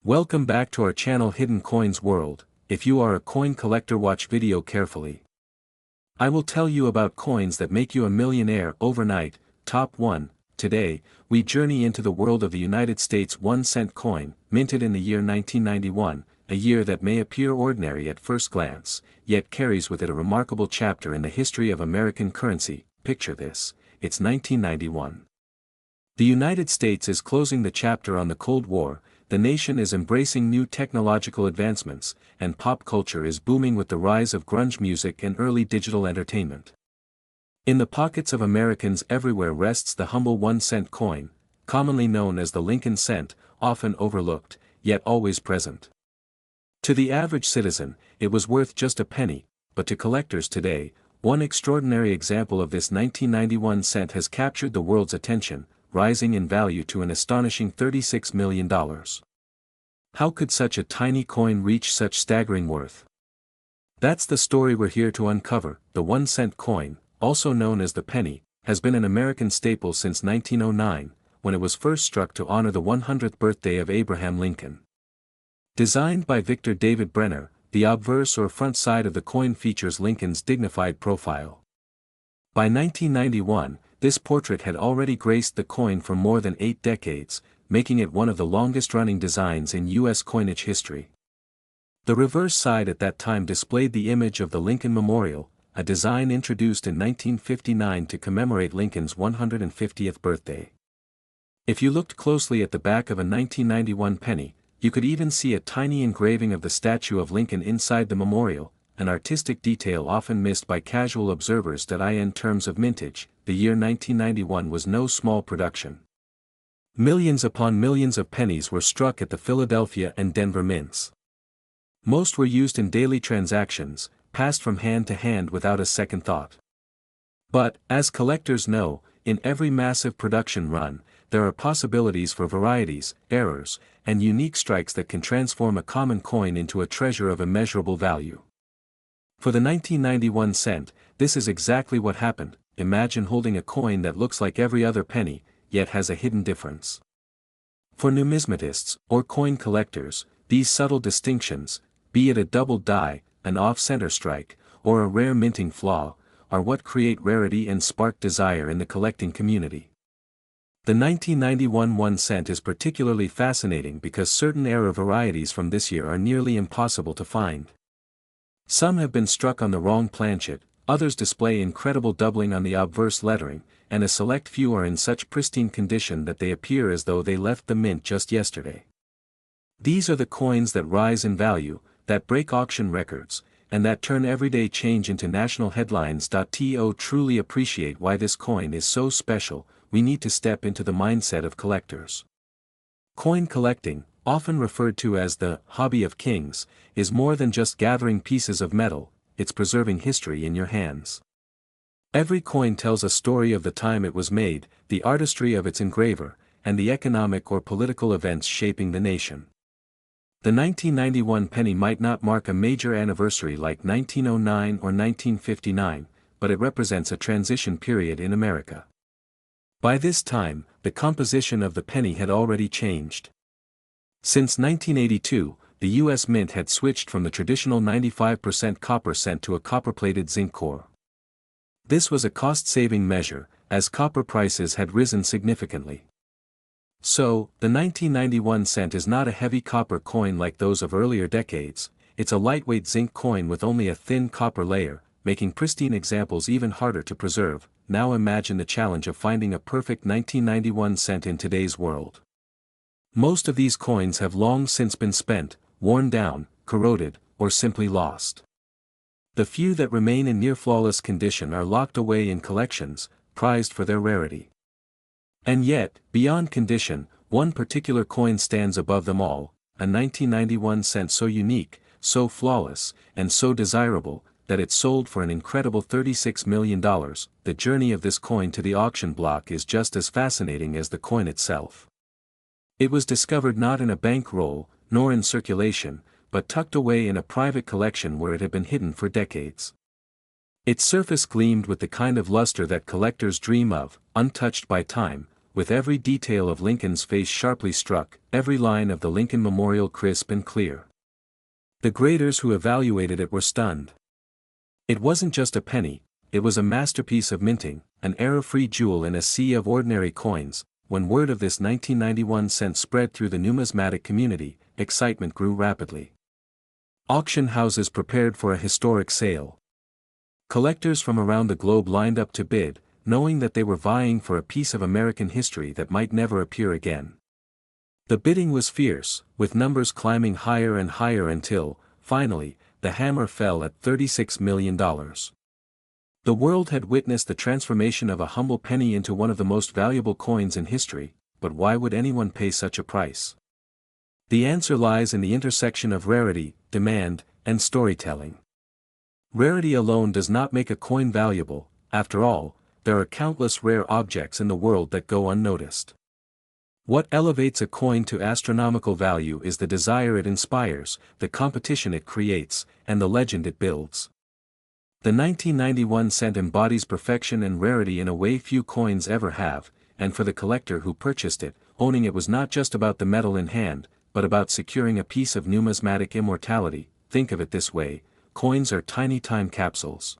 Welcome back to our channel Hidden Coins World. If you are a coin collector, watch video carefully. I will tell you about coins that make you a millionaire overnight. Top 1. Today, we journey into the world of the United States 1-cent coin, minted in the year 1991, a year that may appear ordinary at first glance, yet carries with it a remarkable chapter in the history of American currency. Picture this, it's 1991. The United States is closing the chapter on the Cold War. The nation is embracing new technological advancements, and pop culture is booming with the rise of grunge music and early digital entertainment. In the pockets of Americans everywhere rests the humble 1-cent coin, commonly known as the Lincoln cent, often overlooked, yet always present. To the average citizen, it was worth just a penny, but to collectors today, one extraordinary example of this 1991 cent has captured the world's attention, rising in value to an astonishing $36 million. How could such a tiny coin reach such staggering worth? That's the story we're here to uncover. The 1-cent coin, also known as the penny, has been an American staple since 1909, when it was first struck to honor the 100th birthday of Abraham Lincoln. Designed by Victor David Brenner, the obverse or front side of the coin features Lincoln's dignified profile. By 1991, this portrait had already graced the coin for more than 8 decades, making it one of the longest-running designs in U.S. coinage history. The reverse side at that time displayed the image of the Lincoln Memorial, a design introduced in 1959 to commemorate Lincoln's 150th birthday. If you looked closely at the back of a 1991 penny, you could even see a tiny engraving of the statue of Lincoln inside the memorial, an artistic detail often missed by casual observers. In terms of mintage, the year 1991 was no small production. Millions upon millions of pennies were struck at the Philadelphia and Denver mints. Most were used in daily transactions, passed from hand to hand without a second thought. But, as collectors know, in every massive production run, there are possibilities for varieties, errors, and unique strikes that can transform a common coin into a treasure of immeasurable value. For the 1991 cent, this is exactly what happened. Imagine holding a coin that looks like every other penny, yet has a hidden difference. For numismatists, or coin collectors, these subtle distinctions, be it a double die, an off-center strike, or a rare minting flaw, are what create rarity and spark desire in the collecting community. The 1991 1 cent is particularly fascinating because certain error varieties from this year are nearly impossible to find. Some have been struck on the wrong planchet, others display incredible doubling on the obverse lettering, and a select few are in such pristine condition that they appear as though they left the mint just yesterday. These are the coins that rise in value, that break auction records, and that turn everyday change into national headlines. To truly appreciate why this coin is so special, we need to step into the mindset of collectors. Coin collecting, often referred to as the hobby of kings, is more than just gathering pieces of metal, it's preserving history in your hands. Every coin tells a story of the time it was made, the artistry of its engraver, and the economic or political events shaping the nation. The 1991 penny might not mark a major anniversary like 1909 or 1959, but it represents a transition period in America. By this time, the composition of the penny had already changed. Since 1982, the U.S. Mint had switched from the traditional 95% copper cent to a copper-plated zinc core. This was a cost-saving measure, as copper prices had risen significantly. So, the 1991 cent is not a heavy copper coin like those of earlier decades, it's a lightweight zinc coin with only a thin copper layer, making pristine examples even harder to preserve. Now imagine the challenge of finding a perfect 1991 cent in today's world. Most of these coins have long since been spent, worn down, corroded, or simply lost. The few that remain in near-flawless condition are locked away in collections, prized for their rarity. And yet, beyond condition, one particular coin stands above them all, a 1991 cent so unique, so flawless, and so desirable, that it sold for an incredible $36 million. The journey of this coin to the auction block is just as fascinating as the coin itself. It was discovered not in a bank roll, nor in circulation, but tucked away in a private collection where it had been hidden for decades. Its surface gleamed with the kind of luster that collectors dream of, untouched by time, with every detail of Lincoln's face sharply struck, every line of the Lincoln Memorial crisp and clear. The graders who evaluated it were stunned. It wasn't just a penny, it was a masterpiece of minting, an error-free jewel in a sea of ordinary coins. When word of this 1991 cent spread through the numismatic community, excitement grew rapidly. Auction houses prepared for a historic sale. Collectors from around the globe lined up to bid, knowing that they were vying for a piece of American history that might never appear again. The bidding was fierce, with numbers climbing higher and higher until, finally, the hammer fell at $36 million. The world had witnessed the transformation of a humble penny into one of the most valuable coins in history, but why would anyone pay such a price? The answer lies in the intersection of rarity, demand, and storytelling. Rarity alone does not make a coin valuable. After all, there are countless rare objects in the world that go unnoticed. What elevates a coin to astronomical value is the desire it inspires, the competition it creates, and the legend it builds. The 1991 cent embodies perfection and rarity in a way few coins ever have, and for the collector who purchased it, owning it was not just about the metal in hand, but about securing a piece of numismatic immortality. Think of it this way: coins are tiny time capsules.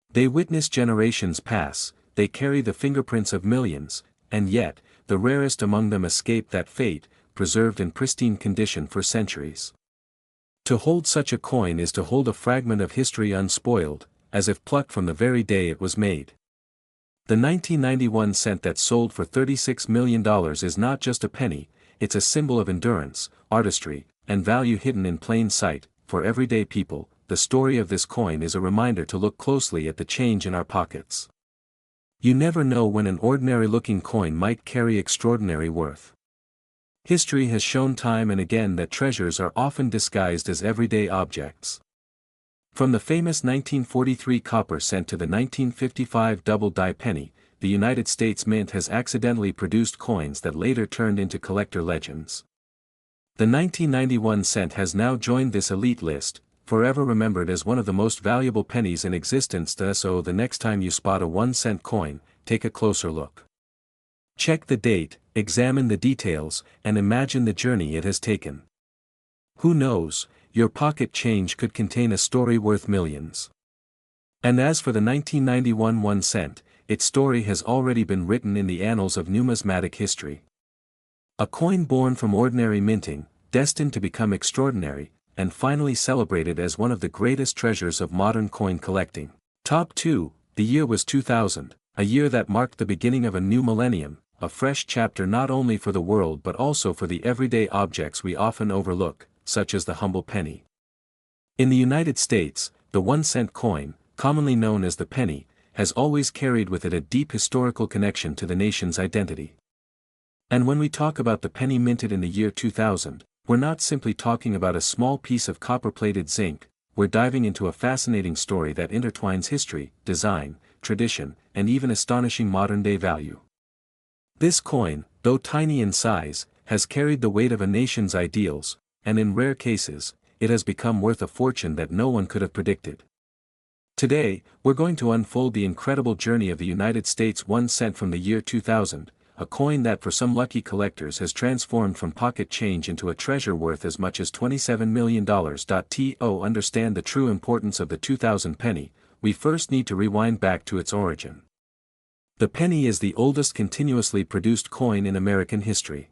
They witness generations pass, they carry the fingerprints of millions, and yet, the rarest among them escape that fate, preserved in pristine condition for centuries. To hold such a coin is to hold a fragment of history unspoiled, as if plucked from the very day it was made. The 1991 cent that sold for $36 million is not just a penny, it's a symbol of endurance, artistry, and value hidden in plain sight. For everyday people, the story of this coin is a reminder to look closely at the change in our pockets. You never know when an ordinary-looking coin might carry extraordinary worth. History has shown time and again that treasures are often disguised as everyday objects. From the famous 1943 copper cent to the 1955 double-die penny, the United States Mint has accidentally produced coins that later turned into collector legends. The 1991 cent has now joined this elite list, forever remembered as one of the most valuable pennies in existence. So the next time you spot a 1-cent coin, take a closer look. Check the date, examine the details, and imagine the journey it has taken. Who knows, your pocket change could contain a story worth millions. And as for the 1991 1 cent, its story has already been written in the annals of numismatic history. A coin born from ordinary minting, destined to become extraordinary, and finally celebrated as one of the greatest treasures of modern coin collecting. Top 2, the year was 2000, a year that marked the beginning of a new millennium, a fresh chapter not only for the world but also for the everyday objects we often overlook, such as the humble penny. In the United States, the 1-cent coin, commonly known as the penny, has always carried with it a deep historical connection to the nation's identity. And when we talk about the penny minted in the year 2000, we're not simply talking about a small piece of copper-plated zinc, we're diving into a fascinating story that intertwines history, design, tradition, and even astonishing modern-day value. This coin, though tiny in size, has carried the weight of a nation's ideals, and in rare cases, it has become worth a fortune that no one could have predicted. Today, we're going to unfold the incredible journey of the United States 1 cent from the year 2000, a coin that for some lucky collectors has transformed from pocket change into a treasure worth as much as $27 million. To understand the true importance of the 2000 penny, we first need to rewind back to its origin. The penny is the oldest continuously produced coin in American history.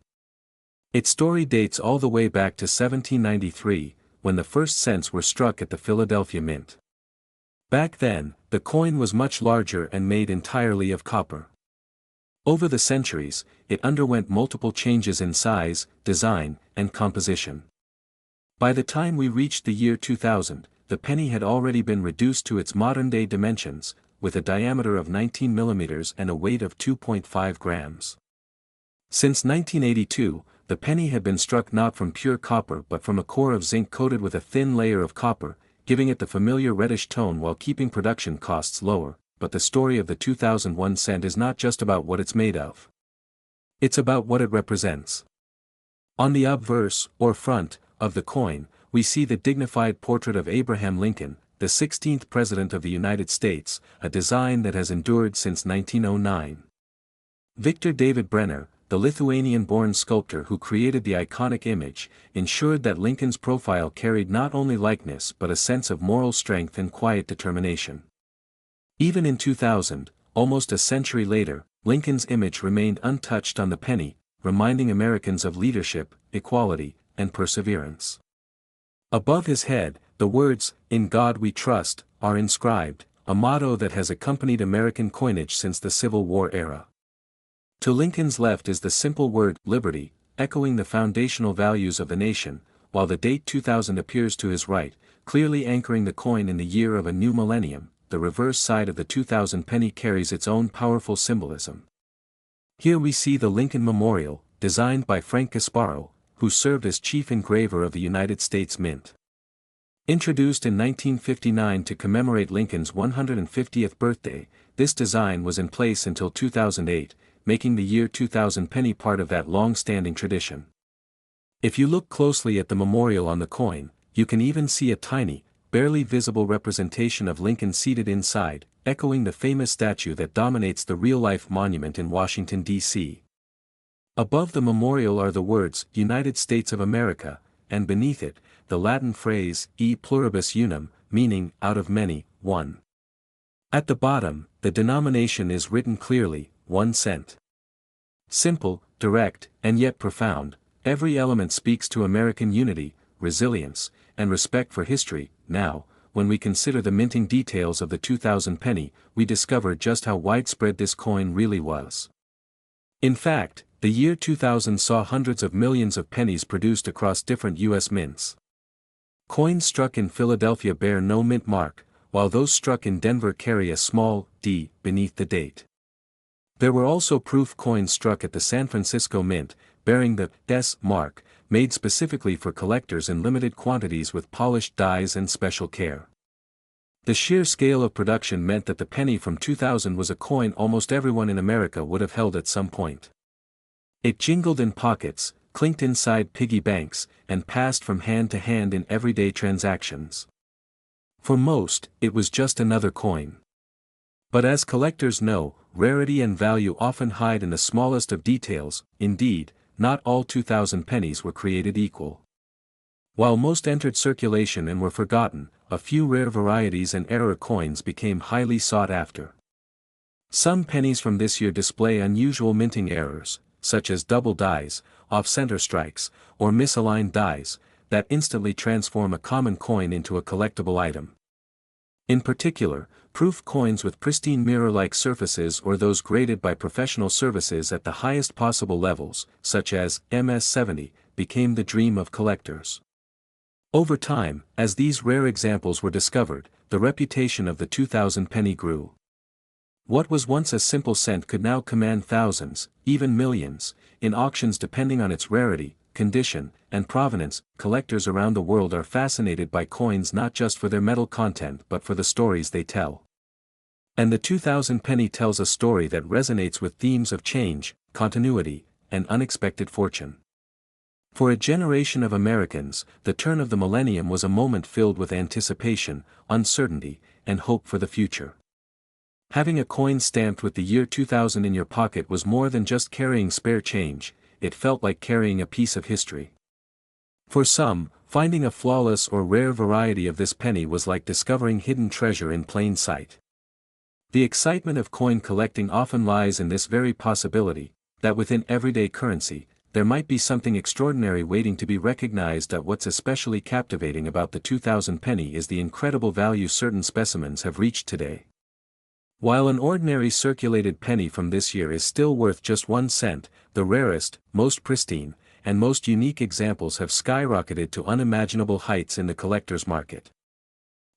Its story dates all the way back to 1793, when the first cents were struck at the Philadelphia Mint. Back then, the coin was much larger and made entirely of copper. Over the centuries, it underwent multiple changes in size, design, and composition. By the time we reached the year 2000, the penny had already been reduced to its modern-day dimensions, with a diameter of 19 millimeters and a weight of 2.5 grams. Since 1982, the penny had been struck not from pure copper but from a core of zinc coated with a thin layer of copper, giving it the familiar reddish tone while keeping production costs lower. But the story of the 2001 cent is not just about what it's made of. It's about what it represents. On the obverse, or front, of the coin, we see the dignified portrait of Abraham Lincoln, the 16th President of the United States, a design that has endured since 1909. Victor David Brenner, the Lithuanian-born sculptor who created the iconic image, ensured that Lincoln's profile carried not only likeness but a sense of moral strength and quiet determination. Even in 2000, almost a century later, Lincoln's image remained untouched on the penny, reminding Americans of leadership, equality, and perseverance. Above his head, the words, "In God We Trust," are inscribed, a motto that has accompanied American coinage since the Civil War era. To Lincoln's left is the simple word, liberty, echoing the foundational values of the nation, while the date 2000 appears to his right, clearly anchoring the coin in the year of a new millennium. The reverse side of the 2000 penny carries its own powerful symbolism. Here we see the Lincoln Memorial, designed by Frank Gasparo, who served as chief engraver of the United States Mint. Introduced in 1959 to commemorate Lincoln's 150th birthday, this design was in place until 2008, making the year 2000 penny part of that long-standing tradition. If you look closely at the memorial on the coin, you can even see a tiny, barely visible representation of Lincoln seated inside, echoing the famous statue that dominates the real-life monument in Washington, D.C. Above the memorial are the words, "United States of America," and beneath it, the Latin phrase, "E pluribus unum," meaning, out of many, one. At the bottom, the denomination is written clearly, 1 cent. Simple, direct, and yet profound, every element speaks to American unity, resilience, and respect for history. Now, when we consider the minting details of the 2000 penny, we discover just how widespread this coin really was. In fact, the year 2000 saw hundreds of millions of pennies produced across different U.S. mints. Coins struck in Philadelphia bear no mint mark, while those struck in Denver carry a small D beneath the date. There were also proof coins struck at the San Francisco Mint, bearing the S mark, made specifically for collectors in limited quantities with polished dies and special care. The sheer scale of production meant that the penny from 2000 was a coin almost everyone in America would have held at some point. It jingled in pockets, clinked inside piggy banks, and passed from hand to hand in everyday transactions. For most, it was just another coin. But as collectors know, rarity and value often hide in the smallest of details. Indeed, not all 2000 pennies were created equal. While most entered circulation and were forgotten, a few rare varieties and error coins became highly sought after. Some pennies from this year display unusual minting errors, such as double dies, off-center strikes, or misaligned dies, that instantly transform a common coin into a collectible item. In particular, proof coins with pristine mirror-like surfaces or those graded by professional services at the highest possible levels, such as MS-70, became the dream of collectors. Over time, as these rare examples were discovered, the reputation of the 2000 penny grew. What was once a simple cent could now command thousands, even millions, in auctions depending on its rarity, condition, and provenance. Collectors around the world are fascinated by coins not just for their metal content but for the stories they tell. And the 2000 penny tells a story that resonates with themes of change, continuity, and unexpected fortune. For a generation of Americans, the turn of the millennium was a moment filled with anticipation, uncertainty, and hope for the future. Having a coin stamped with the year 2000 in your pocket was more than just carrying spare change, it felt like carrying a piece of history. For some, finding a flawless or rare variety of this penny was like discovering hidden treasure in plain sight. The excitement of coin collecting often lies in this very possibility, that within everyday currency, there might be something extraordinary waiting to be recognized. What's especially captivating about the 2000 penny is the incredible value certain specimens have reached today. While an ordinary circulated penny from this year is still worth just 1 cent, the rarest, most pristine, and most unique examples have skyrocketed to unimaginable heights in the collector's market.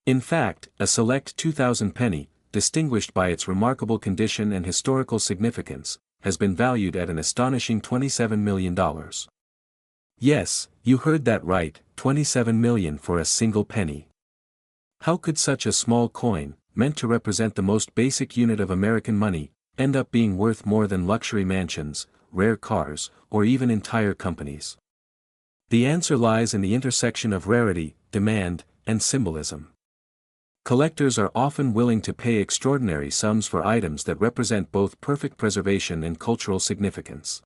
In fact, a select 2000 penny, distinguished by its remarkable condition and historical significance, has been valued at an astonishing $27 million. Yes, you heard that right, $27 million for a single penny. How could such a small coin, meant to represent the most basic unit of American money, end up being worth more than luxury mansions, rare cars, or even entire companies? The answer lies in the intersection of rarity, demand, and symbolism. Collectors are often willing to pay extraordinary sums for items that represent both perfect preservation and cultural significance.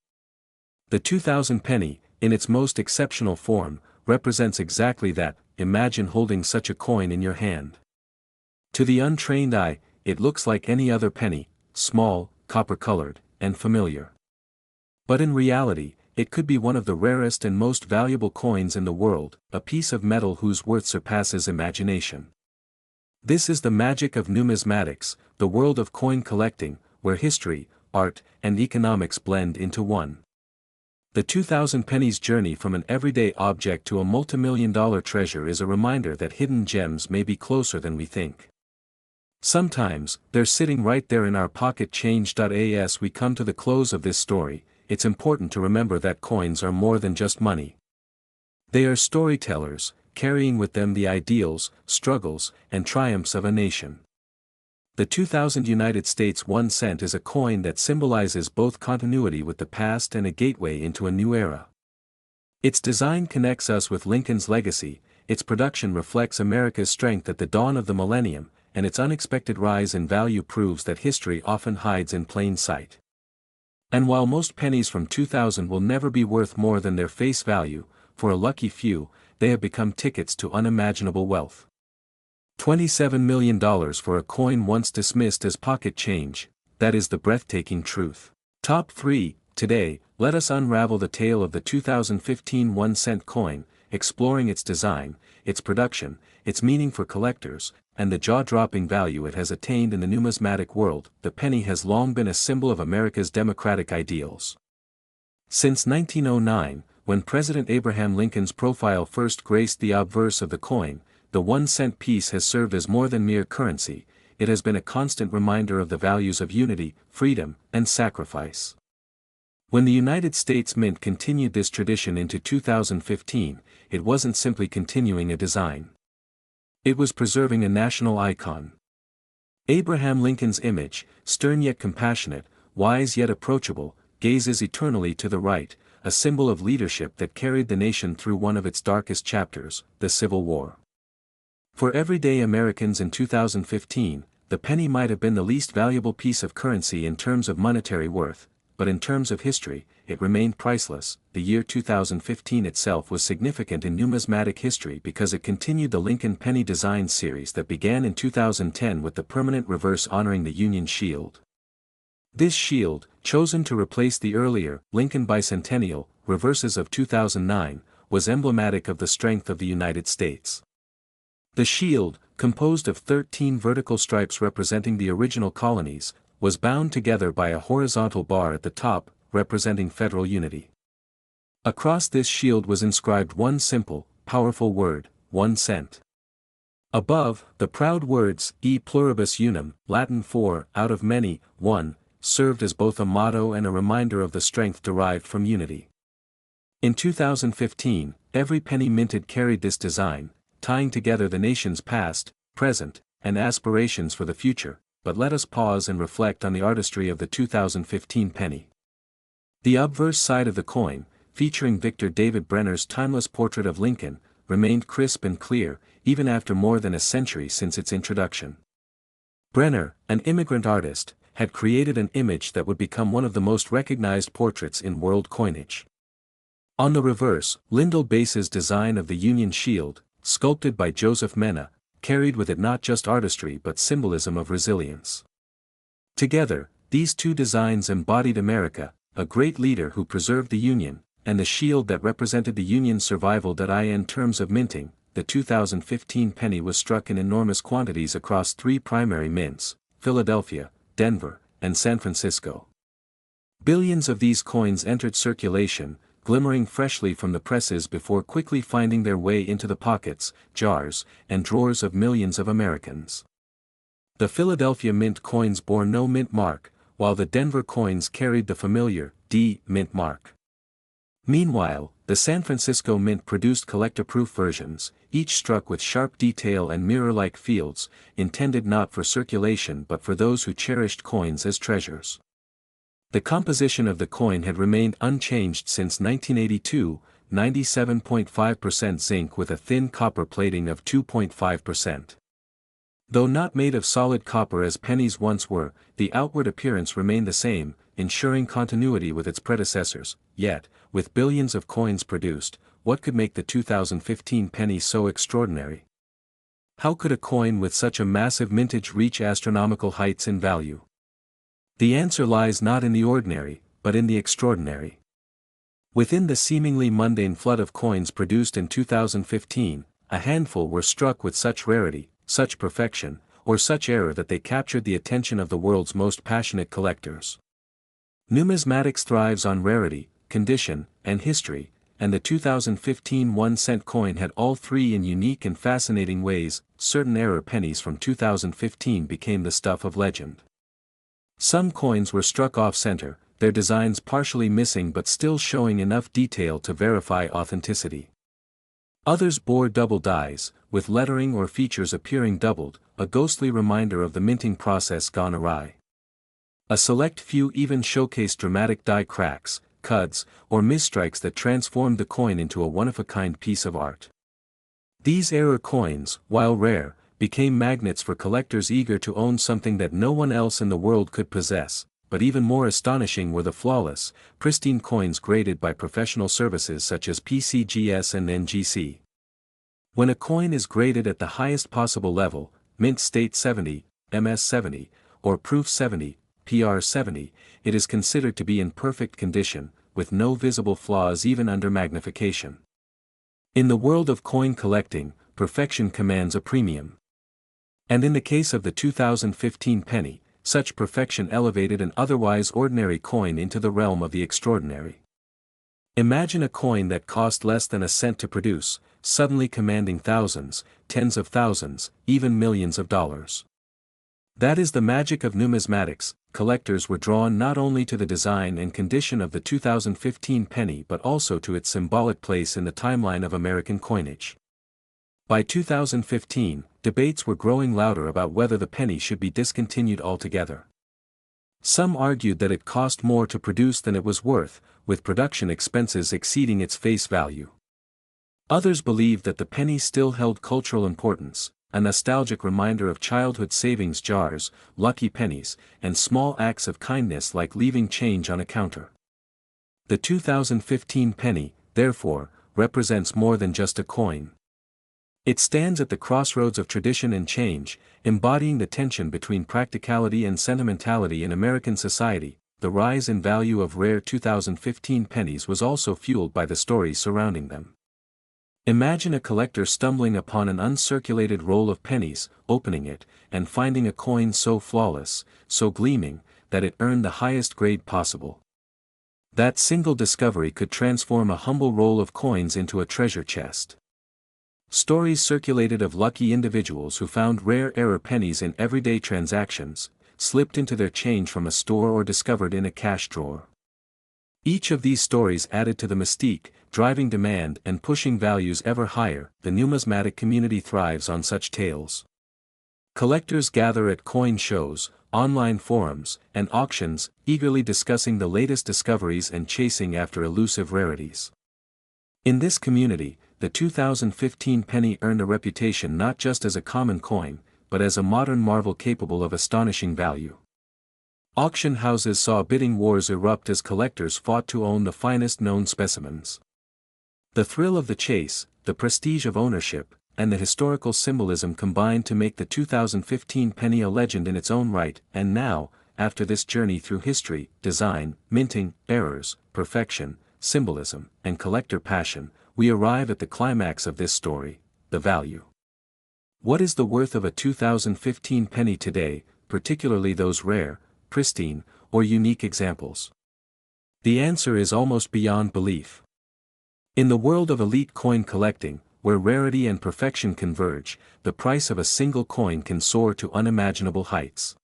The 2000 penny, in its most exceptional form, represents exactly that. Imagine holding such a coin in your hand. To the untrained eye, it looks like any other penny, small, copper-colored, and familiar. But in reality, it could be one of the rarest and most valuable coins in the world, a piece of metal whose worth surpasses imagination. This is the magic of numismatics, the world of coin collecting, where history, art, and economics blend into one. The 2000 penny's journey from an everyday object to a multimillion-dollar treasure is a reminder that hidden gems may be closer than we think. Sometimes, they're sitting right there in our pocket. As we come to the close of this story, it's important to remember that coins are more than just money. They are storytellers, carrying with them the ideals, struggles, and triumphs of a nation. The 2000 United States 1 cent is a coin that symbolizes both continuity with the past and a gateway into a new era. Its design connects us with Lincoln's legacy, its production reflects America's strength at the dawn of the millennium, and its unexpected rise in value proves that history often hides in plain sight. And while most pennies from 2000 will never be worth more than their face value, for a lucky few, they have become tickets to unimaginable wealth. $27 million for a coin once dismissed as pocket change, that is the breathtaking truth. Top 3, today, let us unravel the tale of the 2015 1-cent coin, exploring its design, its production, its meaning for collectors, and the jaw-dropping value it has attained in the numismatic world. The penny has long been a symbol of America's democratic ideals. Since 1909, when President Abraham Lincoln's profile first graced the obverse of the coin, the 1-cent piece has served as more than mere currency. It has been a constant reminder of the values of unity, freedom, and sacrifice. When the United States Mint continued this tradition into 2015, it wasn't simply continuing a design. It was preserving a national icon. Abraham Lincoln's image, stern yet compassionate, wise yet approachable, gazes eternally to the right, a symbol of leadership that carried the nation through one of its darkest chapters, the Civil War. For everyday Americans in 2015, the penny might have been the least valuable piece of currency in terms of monetary worth, but in terms of history, it remained priceless. The year 2015 itself was significant in numismatic history because it continued the Lincoln penny design series that began in 2010 with the permanent reverse honoring the Union shield. This shield, chosen to replace the earlier Lincoln bicentennial reverses of 2009, was emblematic of the strength of the United States. The shield, composed of 13 vertical stripes representing the original colonies, was bound together by a horizontal bar at the top, representing federal unity. Across this shield was inscribed one simple, powerful word, 1 cent. Above, the proud words, E pluribus unum, Latin for, out of many, one, served as both a motto and a reminder of the strength derived from unity. In 2015, every penny minted carried this design, tying together the nation's past, present, and aspirations for the future. But let us pause and reflect on the artistry of the 2015 penny. The obverse side of the coin, featuring Victor David Brenner's timeless portrait of Lincoln, remained crisp and clear, even after more than a century since its introduction. Brenner, an immigrant artist, had created an image that would become one of the most recognized portraits in world coinage. On the reverse, Lyndall Bass's design of the Union shield, sculpted by Joseph Mena, carried with it not just artistry but symbolism of resilience. Together, these two designs embodied America, a great leader who preserved the Union, and the shield that represented the Union's survival. In terms of minting, the 2015 penny was struck in enormous quantities across 3 primary mints, Philadelphia, Denver, and San Francisco. Billions of these coins entered circulation, glimmering freshly from the presses before quickly finding their way into the pockets, jars, and drawers of millions of Americans. The Philadelphia Mint coins bore no mint mark, while the Denver coins carried the familiar D mint mark. Meanwhile, the San Francisco Mint produced collector-proof versions, each struck with sharp detail and mirror-like fields, intended not for circulation but for those who cherished coins as treasures. The composition of the coin had remained unchanged since 1982, 97.5% zinc with a thin copper plating of 2.5%. Though not made of solid copper as pennies once were, the outward appearance remained the same, ensuring continuity with its predecessors. Yet, with billions of coins produced, what could make the 2015 penny so extraordinary? How could a coin with such a massive mintage reach astronomical heights in value? The answer lies not in the ordinary, but in the extraordinary. Within the seemingly mundane flood of coins produced in 2015, a handful were struck with such rarity, such perfection, or such error that they captured the attention of the world's most passionate collectors. Numismatics thrives on rarity, condition, and history, and the 2015 1-cent coin had all three in unique and fascinating ways. Certain error pennies from 2015 became the stuff of legend. Some coins were struck off-center, their designs partially missing but still showing enough detail to verify authenticity. Others bore double dies, with lettering or features appearing doubled, a ghostly reminder of the minting process gone awry. A select few even showcased dramatic die cracks, cuts, or misstrikes that transformed the coin into a one-of-a-kind piece of art. These error coins, while rare, became magnets for collectors eager to own something that no one else in the world could possess, but even more astonishing were the flawless, pristine coins graded by professional services such as PCGS and NGC. When a coin is graded at the highest possible level, Mint State 70, MS 70, or Proof 70, PR 70, it is considered to be in perfect condition, with no visible flaws even under magnification. In the world of coin collecting, perfection commands a premium. And in the case of the 2015 penny, such perfection elevated an otherwise ordinary coin into the realm of the extraordinary. Imagine a coin that cost less than a cent to produce, suddenly commanding thousands, tens of thousands, even millions of dollars. That is the magic of numismatics. Collectors were drawn not only to the design and condition of the 2015 penny but also to its symbolic place in the timeline of American coinage. By 2015, debates were growing louder about whether the penny should be discontinued altogether. Some argued that it cost more to produce than it was worth, with production expenses exceeding its face value. Others believed that the penny still held cultural importance, a nostalgic reminder of childhood savings jars, lucky pennies, and small acts of kindness like leaving change on a counter. The 2015 penny, therefore, represents more than just a coin. It stands at the crossroads of tradition and change, embodying the tension between practicality and sentimentality in American society. The rise in value of rare 2015 pennies was also fueled by the stories surrounding them. Imagine a collector stumbling upon an uncirculated roll of pennies, opening it, and finding a coin so flawless, so gleaming, that it earned the highest grade possible. That single discovery could transform a humble roll of coins into a treasure chest. Stories circulated of lucky individuals who found rare error pennies in everyday transactions, slipped into their change from a store or discovered in a cash drawer. Each of these stories added to the mystique, driving demand and pushing values ever higher. The numismatic community thrives on such tales. Collectors gather at coin shows, online forums, and auctions, eagerly discussing the latest discoveries and chasing after elusive rarities. In this community, the 2015 penny earned a reputation not just as a common coin, but as a modern marvel capable of astonishing value. Auction houses saw bidding wars erupt as collectors fought to own the finest known specimens. The thrill of the chase, the prestige of ownership, and the historical symbolism combined to make the 2015 penny a legend in its own right. And now, after this journey through history, design, minting, errors, perfection, symbolism, and collector passion, we arrive at the climax of this story: the value. What is the worth of a 2015 penny today, particularly those rare, pristine, or unique examples? The answer is almost beyond belief. In the world of elite coin collecting, where rarity and perfection converge, the price of a single coin can soar to unimaginable heights.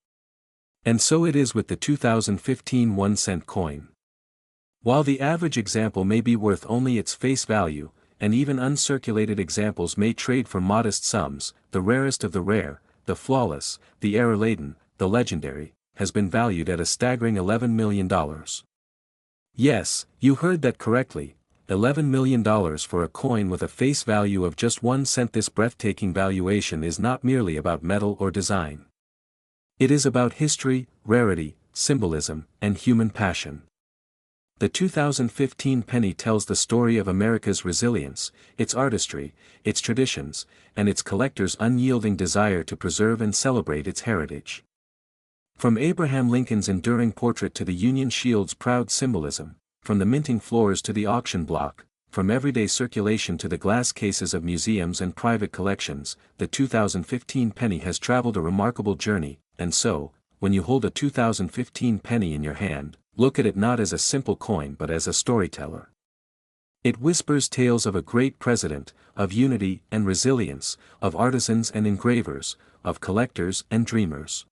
And so it is with the 2015 1-cent coin. While the average example may be worth only its face value, and even uncirculated examples may trade for modest sums, the rarest of the rare, the flawless, the error-laden, the legendary, has been valued at a staggering $11 million. Yes, you heard that correctly, $11 million for a coin with a face value of just 1 cent. This breathtaking valuation is not merely about metal or design. It is about history, rarity, symbolism, and human passion. The 2015 penny tells the story of America's resilience, its artistry, its traditions, and its collectors' unyielding desire to preserve and celebrate its heritage. From Abraham Lincoln's enduring portrait to the Union Shield's proud symbolism, from the minting floors to the auction block, from everyday circulation to the glass cases of museums and private collections, the 2015 penny has traveled a remarkable journey, and so, when you hold a 2015 penny in your hand, look at it not as a simple coin but as a storyteller. It whispers tales of a great president, of unity and resilience, of artisans and engravers, of collectors and dreamers.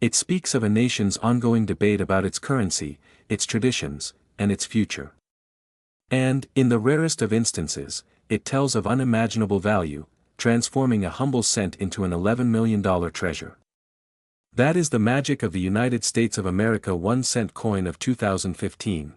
It speaks of a nation's ongoing debate about its currency, its traditions, and its future. And, in the rarest of instances, it tells of unimaginable value, transforming a humble cent into an $11 million treasure. That is the magic of the United States of America 1 cent coin of 2015.